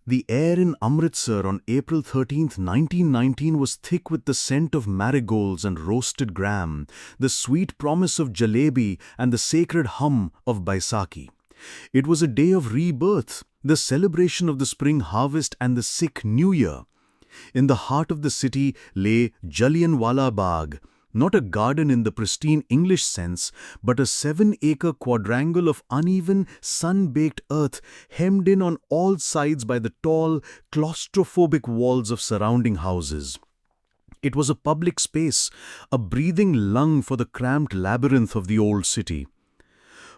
The air in Amritsar on April 13th, 1919 was thick with the scent of marigolds and roasted gram, the sweet promise of jalebi and the sacred hum of Baisakhi. It was a day of rebirth, the celebration of the spring harvest and the Sikh New Year. In the heart of the city lay Jallianwala Bagh, not a garden in the pristine English sense, but a 7-acre quadrangle of uneven, sun-baked earth hemmed in on all sides by the tall, claustrophobic walls of surrounding houses. It was a public space, a breathing lung for the cramped labyrinth of the old city.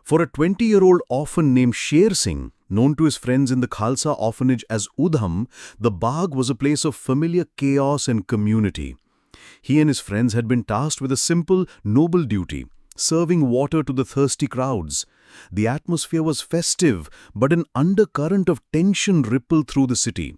For a 20-year-old orphan named Sher Singh, known to his friends in the Khalsa orphanage as Udham, the Bagh was a place of familiar chaos and community. He and his friends had been tasked with a simple, noble duty, serving water to the thirsty crowds. The atmosphere was festive, but an undercurrent of tension rippled through the city.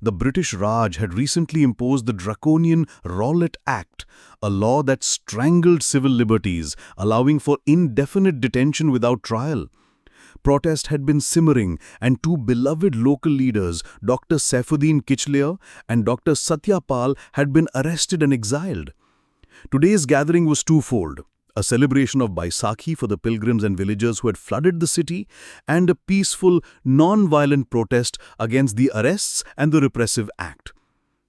The British Raj had recently imposed the draconian Rowlatt Act, a law that strangled civil liberties, allowing for indefinite detention without trial. Protest had been simmering, and two beloved local leaders, Dr. Saifuddin Kichlia and Dr. Satyapal, had been arrested and exiled. Today's gathering was twofold: a celebration of Baisakhi for the pilgrims and villagers who had flooded the city, and a peaceful, non-violent protest against the arrests and the repressive act.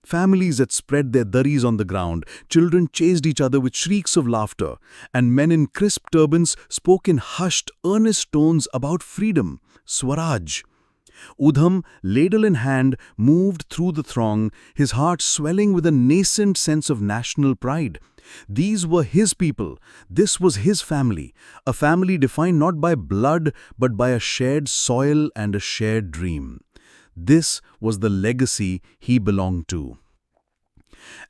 Families had spread their dharis on the ground, children chased each other with shrieks of laughter, and men in crisp turbans spoke in hushed, earnest tones about freedom, Swaraj. Udham, ladle in hand, moved through the throng, his heart swelling with a nascent sense of national pride. These were his people, this was his family, a family defined not by blood but by a shared soil and a shared dream. This was the legacy he belonged to.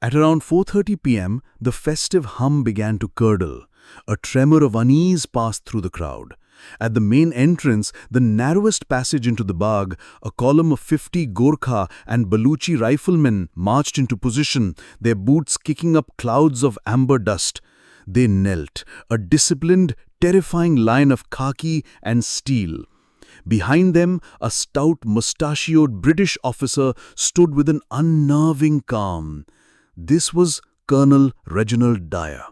At around 4:30 p.m., the festive hum began to curdle. A tremor of unease passed through the crowd. At the main entrance, the narrowest passage into the Bagh, a column of 50 Gorkha and Baluchi riflemen marched into position, their boots kicking up clouds of amber dust. They knelt, a disciplined, terrifying line of khaki and steel. Behind them, a stout, mustachioed British officer stood with an unnerving calm. This was Colonel Reginald Dyer.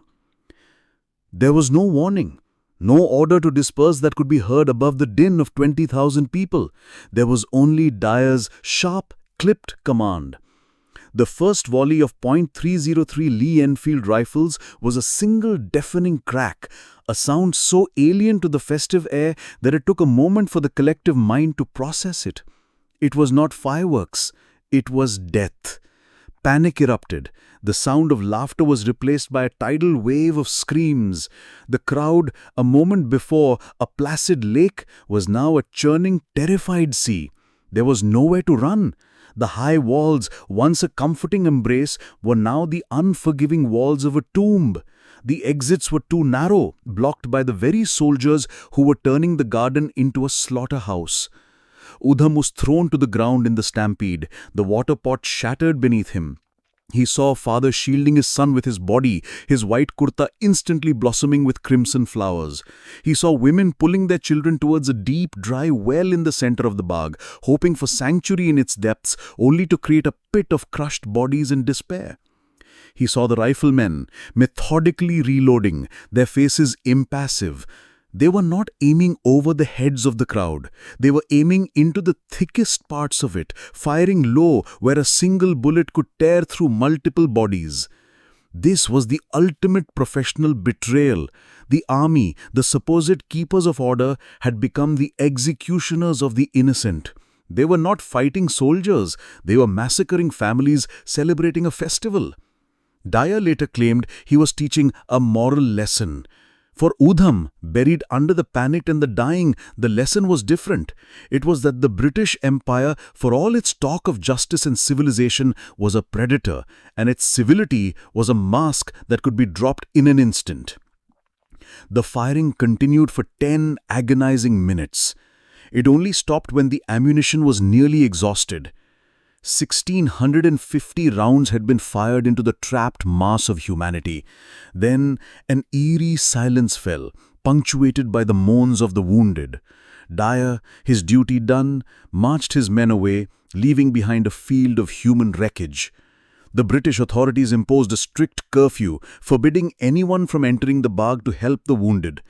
There was no warning, no order to disperse that could be heard above the din of 20,000 people. There was only Dyer's sharp, clipped command. The first volley of .303 Lee Enfield rifles was a single deafening crack, a sound so alien to the festive air that it took a moment for the collective mind to process it. It was not fireworks, it was death. Panic erupted. The sound of laughter was replaced by a tidal wave of screams. The crowd, a moment before a placid lake, was now a churning, terrified sea. There was nowhere to run. The high walls, once a comforting embrace, were now the unforgiving walls of a tomb. The exits were too narrow, blocked by the very soldiers who were turning the garden into a slaughterhouse. Udham was thrown to the ground in the stampede. The water pot shattered beneath him. He saw father shielding his son with his body, his white kurta instantly blossoming with crimson flowers. He saw women pulling their children towards a deep, dry well in the center of the Bagh, hoping for sanctuary in its depths, only to create a pit of crushed bodies in despair. He saw the riflemen, methodically reloading, their faces impassive. They were not aiming over the heads of the crowd. They were aiming into the thickest parts of it, firing low where a single bullet could tear through multiple bodies. This was the ultimate professional betrayal. The army, the supposed keepers of order, had become the executioners of the innocent. They were not fighting soldiers. They were massacring families, celebrating a festival. Dyer later claimed he was teaching a moral lesson. For Udham, buried under the panic and the dying, the lesson was different. It was that the British Empire, for all its talk of justice and civilization, was a predator, and its civility was a mask that could be dropped in an instant. The firing continued for 10 agonizing minutes. It only stopped when the ammunition was nearly exhausted. 1,650 rounds had been fired into the trapped mass of humanity. Then an eerie silence fell, punctuated by the moans of the wounded. Dyer, his duty done, marched his men away, leaving behind a field of human wreckage. The British authorities imposed a strict curfew, forbidding anyone from entering the Bagh to help the wounded.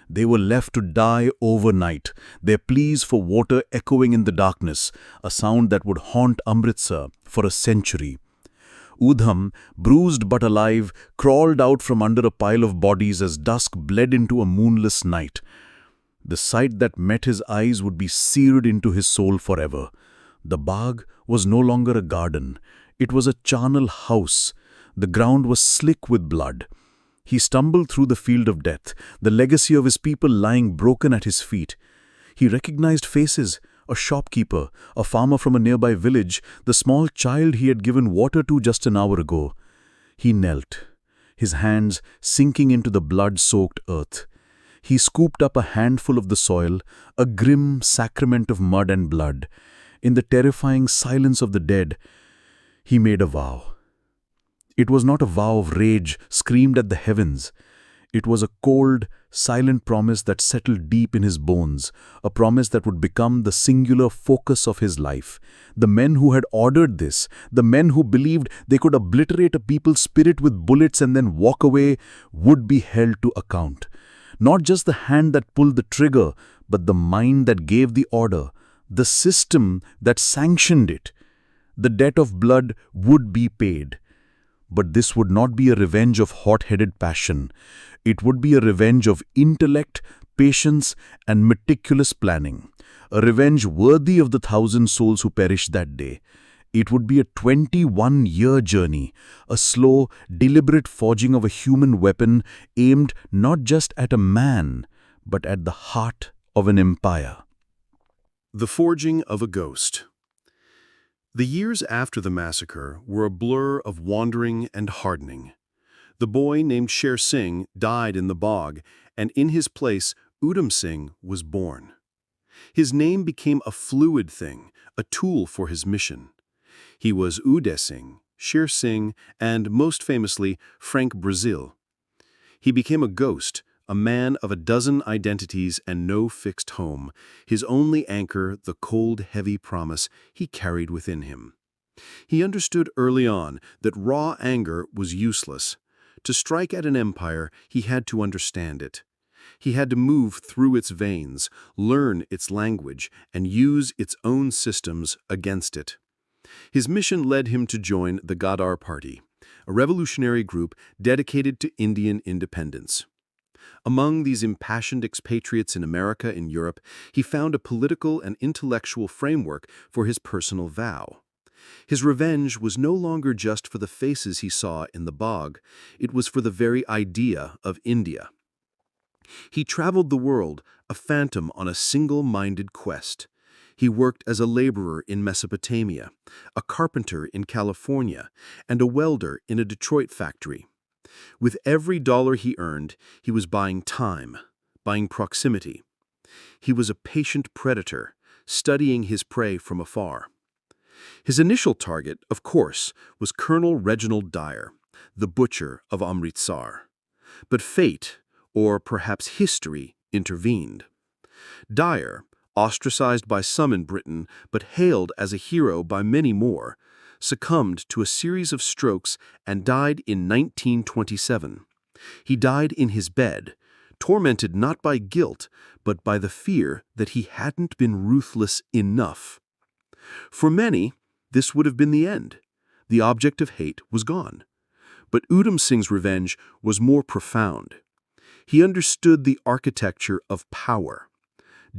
They were left to die overnight, their pleas for water echoing in the darkness, a sound that would haunt Amritsar for a century. Udham, bruised but alive, crawled out from under a pile of bodies as dusk bled into a moonless night. The sight that met his eyes would be seared into his soul forever. The Bagh was no longer a garden. It was a charnel house. The ground was slick with blood. He stumbled through the field of death, the legacy of his people lying broken at his feet. He recognized faces, a shopkeeper, a farmer from a nearby village, the small child he had given water to just an hour ago. He knelt, his hands sinking into the blood-soaked earth. He scooped up a handful of the soil, a grim sacrament of mud and blood. In the terrifying silence of the dead, he made a vow. It was not a vow of rage screamed at the heavens. It was a cold, silent promise that settled deep in his bones, a promise that would become the singular focus of his life. The men who had ordered this, the men who believed they could obliterate a people's spirit with bullets and then walk away, would be held to account. Not just the hand that pulled the trigger, but the mind that gave the order, the system that sanctioned it. The debt of blood would be paid. But this would not be a revenge of hot-headed passion. It would be a revenge of intellect, patience, and meticulous planning. A revenge worthy of the 1,000 souls who perished that day. It would be a 21-year journey, a slow, deliberate forging of a human weapon aimed not just at a man, but at the heart of an empire. The forging of a ghost. The years after the massacre were a blur of wandering and hardening. The boy named Sher Singh died in the bog, and in his place, Udham Singh was born. His name became a fluid thing, a tool for his mission. He was Uday Singh, Sher Singh, and, most famously, Frank Brazil. He became a ghost, a man of a dozen identities and no fixed home, his only anchor the cold, heavy promise he carried within him. He understood early on that raw anger was useless. To strike at an empire, he had to understand it. He had to move through its veins, learn its language, and use its own systems against it. His mission led him to join the Ghadar Party, a revolutionary group dedicated to Indian independence. Among these impassioned expatriates in America and Europe, he found a political and intellectual framework for his personal vow. His revenge was no longer just for the faces he saw in the bog, it was for the very idea of India. He traveled the world, a phantom on a single-minded quest. He worked as a laborer in Mesopotamia, a carpenter in California, and a welder in a Detroit factory. With every dollar he earned, he was buying time, buying proximity. He was a patient predator, studying his prey from afar. His initial target, of course, was Colonel Reginald Dyer, the butcher of Amritsar. But fate, or perhaps history, intervened. Dyer, ostracized by some in Britain but hailed as a hero by many more, succumbed to a series of strokes and died in 1927. He died in his bed, tormented not by guilt, but by the fear that he hadn't been ruthless enough. For many, this would have been the end. The object of hate was gone. But Udham Singh's revenge was more profound. He understood the architecture of power.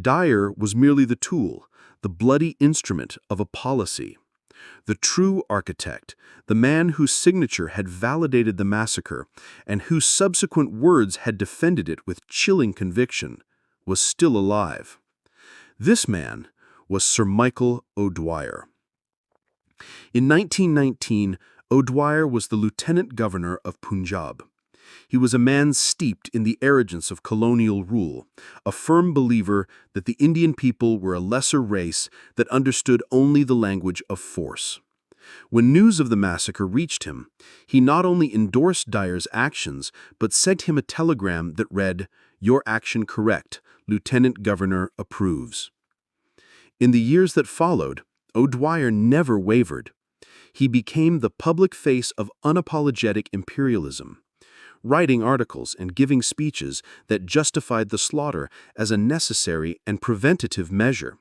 Dyer was merely the tool, the bloody instrument of a policy. The true architect, the man whose signature had validated the massacre and whose subsequent words had defended it with chilling conviction, was still alive. This man was Sir Michael O'Dwyer. In 1919, O'Dwyer was the Lieutenant Governor of Punjab. He was a man steeped in the arrogance of colonial rule, a firm believer that the Indian people were a lesser race that understood only the language of force. When news of the massacre reached him, he not only endorsed Dyer's actions, but sent him a telegram that read, "Your action correct. Lieutenant Governor approves." In the years that followed, O'Dwyer never wavered. He became the public face of unapologetic imperialism, writing articles and giving speeches that justified the slaughter as a necessary and preventative measure.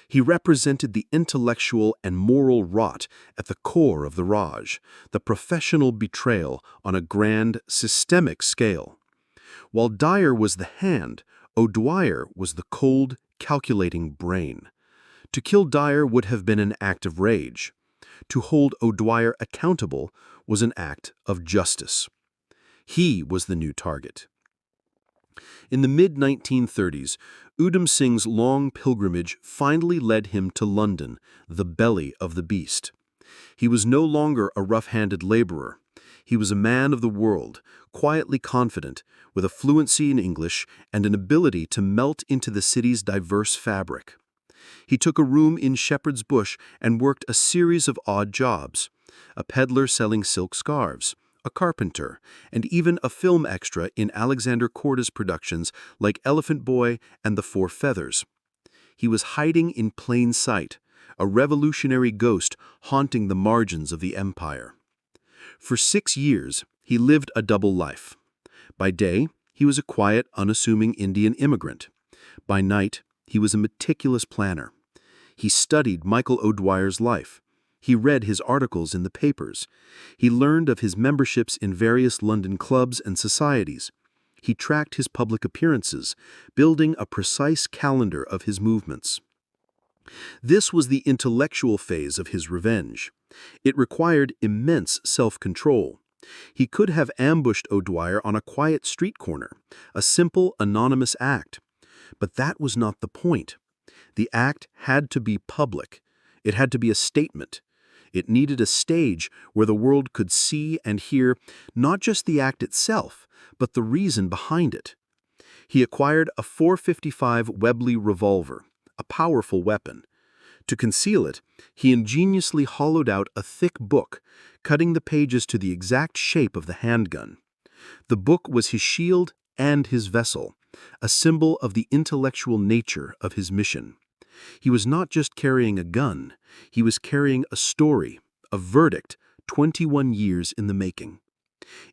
He represented the intellectual and moral rot at the core of the Raj, the professional betrayal on a grand, systemic scale. While Dyer was the hand, O'Dwyer was the cold, calculating brain. To kill Dyer would have been an act of rage. To hold O'Dwyer accountable was an act of justice. He was the new target. In the mid-1930s, Udham Singh's long pilgrimage finally led him to London, the belly of the beast. He was no longer a rough-handed laborer. He was a man of the world, quietly confident, with a fluency in English and an ability to melt into the city's diverse fabric. He took a room in Shepherd's Bush and worked a series of odd jobs: a peddler selling silk scarves, a carpenter, and even a film extra in Alexander Korda's productions like Elephant Boy and The Four Feathers. He was hiding in plain sight, a revolutionary ghost haunting the margins of the empire. For 6 years, he lived a double life. By day, he was a quiet, unassuming Indian immigrant. By night, he was a meticulous planner. He studied Michael O'Dwyer's life. He read his articles in the papers. He learned of his memberships in various London clubs and societies. He tracked his public appearances, building a precise calendar of his movements. This was the intellectual phase of his revenge. It required immense self-control. He could have ambushed O'Dwyer on a quiet street corner, a simple, anonymous act. But that was not the point. The act had to be public. It had to be a statement. It needed a stage where the world could see and hear not just the act itself, but the reason behind it. He acquired a .455 Webley revolver, a powerful weapon. To conceal it, he ingeniously hollowed out a thick book, cutting the pages to the exact shape of the handgun. The book was his shield and his vessel, a symbol of the intellectual nature of his mission. He was not just carrying a gun, he was carrying a story, a verdict, 21 years in the making.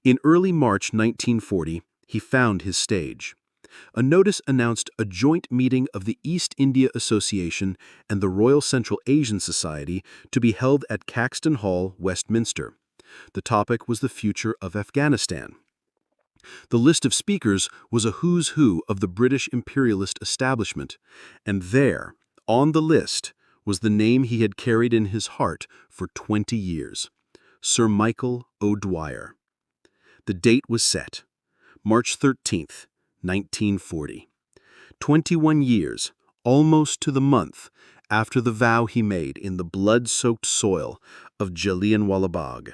In early March 1940, he found his stage. A notice announced a joint meeting of the East India Association and the Royal Central Asian Society to be held at Caxton Hall, Westminster. The topic was the future of Afghanistan. The list of speakers was a who's who of the British imperialist establishment, and there, on the list, was the name he had carried in his heart for 20 years, Sir Michael O'Dwyer. The date was set, March 13th, 1940. 21 years, almost to the month, after the vow he made in the blood-soaked soil of Jallianwala Bagh.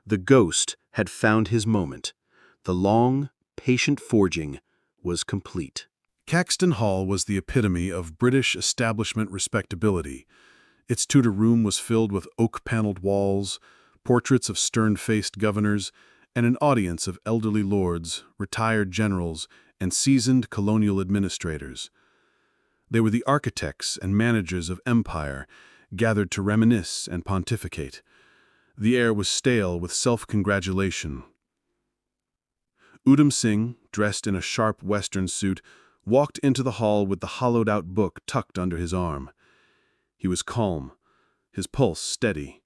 The ghost had found his moment. The long, patient forging was complete. Caxton Hall was the epitome of British establishment respectability. Its Tudor room was filled with oak-paneled walls, portraits of stern-faced governors, and an audience of elderly lords, retired generals, and seasoned colonial administrators. They were the architects and managers of empire, gathered to reminisce and pontificate. The air was stale with self-congratulation. Udham Singh, dressed in a sharp Western suit, walked into the hall with the hollowed-out book tucked under his arm. He was calm, his pulse steady.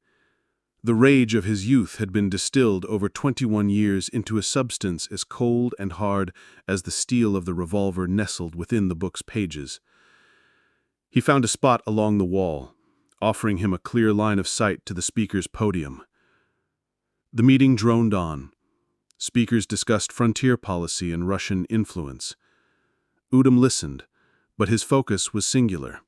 The rage of his youth had been distilled over 21 years into a substance as cold and hard as the steel of the revolver nestled within the book's pages. He found a spot along the wall, offering him a clear line of sight to the speaker's podium. The meeting droned on. Speakers discussed frontier policy and Russian influence. Udham listened, but his focus was singular.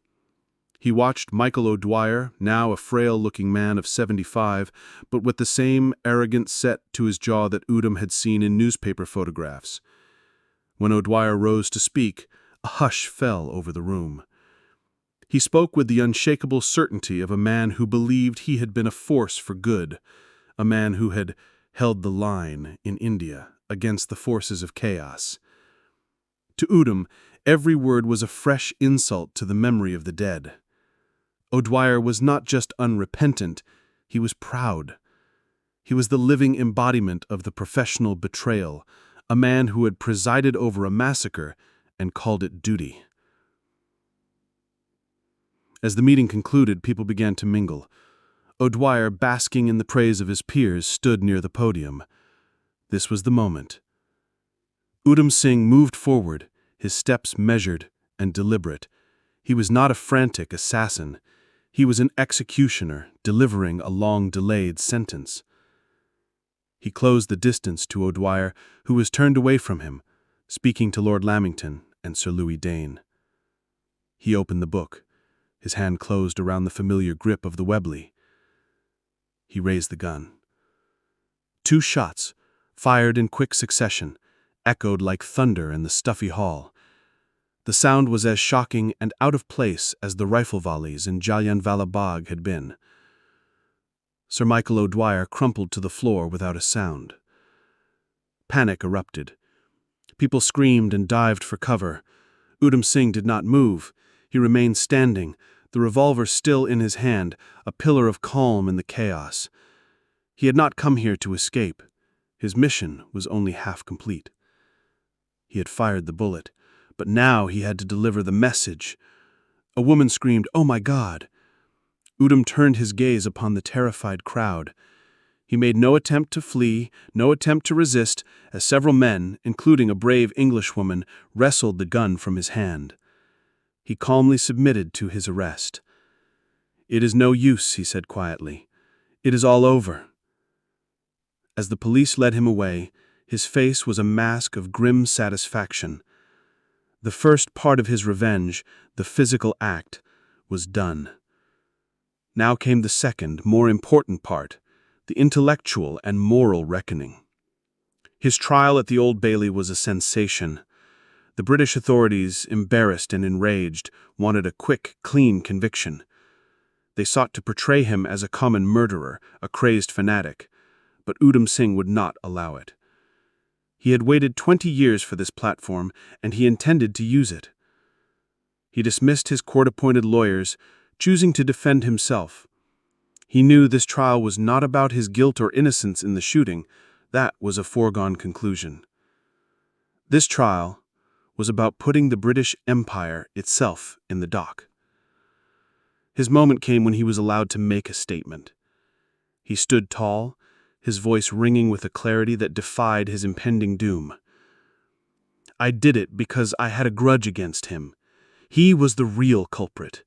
He watched Michael O'Dwyer, now a frail-looking man of 75, but with the same arrogant set to his jaw that Udham had seen in newspaper photographs. When O'Dwyer rose to speak, a hush fell over the room. He spoke with the unshakable certainty of a man who believed he had been a force for good, a man who had held the line in India against the forces of chaos. To Udham, every word was a fresh insult to the memory of the dead. O'Dwyer was not just unrepentant, he was proud. He was the living embodiment of the professional betrayal, a man who had presided over a massacre and called it duty. As the meeting concluded, people began to mingle. O'Dwyer, basking in the praise of his peers, stood near the podium. This was the moment. Udham Singh moved forward, his steps measured and deliberate. He was not a frantic assassin. He was an executioner delivering a long-delayed sentence. He closed the distance to O'Dwyer, who was turned away from him, speaking to Lord Lamington and Sir Louis Dane. He opened the book, his hand closed around the familiar grip of the Webley. He raised the gun. 2 shots, fired in quick succession, echoed like thunder in the stuffy hall. The sound was as shocking and out of place as the rifle volleys in Jallianwala Bagh had been. Sir Michael O'Dwyer crumpled to the floor without a sound. Panic erupted. People screamed and dived for cover. Udham Singh did not move. He remained standing, the revolver still in his hand, a pillar of calm in the chaos. He had not come here to escape. His mission was only half complete. He had fired the bullet, but now he had to deliver the message. A woman screamed, "Oh my God!" Udham turned his gaze upon the terrified crowd. He made no attempt to flee, no attempt to resist, as several men, including a brave Englishwoman, wrestled the gun from his hand. He calmly submitted to his arrest. "It is no use," he said quietly. "It is all over." As the police led him away, his face was a mask of grim satisfaction. The first part of his revenge, the physical act, was done. Now came the second, more important part, the intellectual and moral reckoning. His trial at the Old Bailey was a sensation. The British authorities, embarrassed and enraged, wanted a quick, clean conviction. They sought to portray him as a common murderer, a crazed fanatic, but Udham Singh would not allow it. He had waited 20 years for this platform, and he intended to use it. He dismissed his court-appointed lawyers, choosing to defend himself. He knew this trial was not about his guilt or innocence in the shooting. That was a foregone conclusion. This trial was about putting the British Empire itself in the dock. His moment came when he was allowed to make a statement. He stood tall, his voice ringing with a clarity that defied his impending doom. "I did it because I had a grudge against him. He was the real culprit.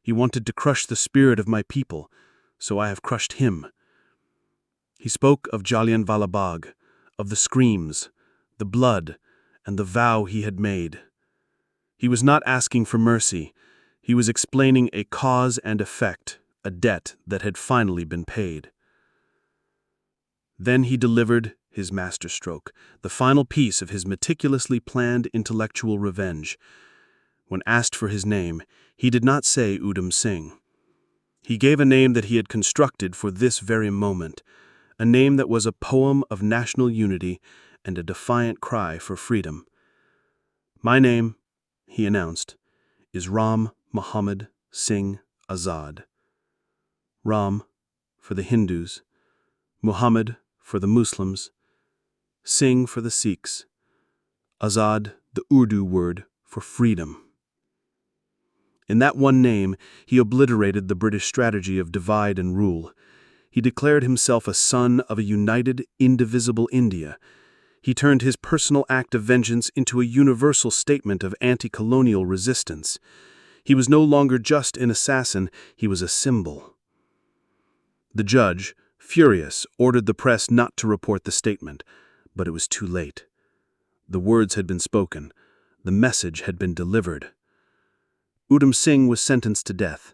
He wanted to crush the spirit of my people, so I have crushed him." He spoke of Jallianwala Bagh, of the screams, the blood, and the vow he had made. He was not asking for mercy. He was explaining a cause and effect, a debt that had finally been paid. Then he delivered his masterstroke, the final piece of his meticulously planned intellectual revenge. When asked for his name, he did not say Udham Singh. He gave a name that he had constructed for this very moment, a name that was a poem of national unity and a defiant cry for freedom. "My name," he announced, "is Ram Muhammad Singh Azad." Ram for the Hindus, Muhammad for the Muslims, Singh for the Sikhs, Azad the Urdu word for freedom. In that one name, he obliterated the British strategy of divide and rule. He declared himself a son of a united, indivisible India. He turned his personal act of vengeance into a universal statement of anti-colonial resistance. He was no longer just an assassin, he was a symbol. The judge, furious, ordered the press not to report the statement, but it was too late. The words had been spoken. The message had been delivered. Udham Singh was sentenced to death.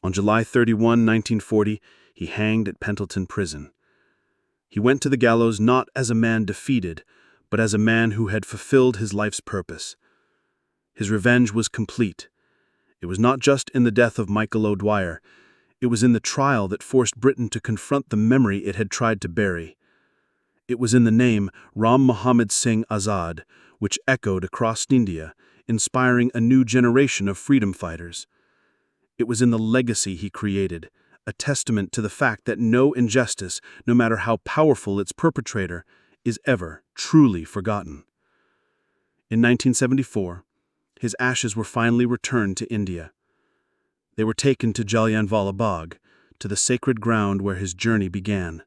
On July 31, 1940, he hanged at Pendleton Prison. He went to the gallows not as a man defeated, but as a man who had fulfilled his life's purpose. His revenge was complete. It was not just in the death of Michael O'Dwyer. It was in the trial that forced Britain to confront the memory it had tried to bury. It was in the name Ram Muhammad Singh Azad, which echoed across India, inspiring a new generation of freedom fighters. It was in the legacy he created, a testament to the fact that no injustice, no matter how powerful its perpetrator, is ever truly forgotten. In 1974, his ashes were finally returned to India. They were taken to Jallianwala Bagh, to the sacred ground where his journey began.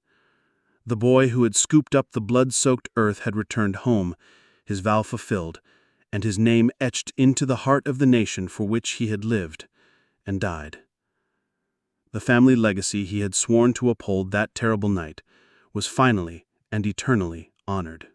The boy who had scooped up the blood-soaked earth had returned home, his vow fulfilled, and his name etched into the heart of the nation for which he had lived and died. The family legacy he had sworn to uphold that terrible night was finally and eternally honored.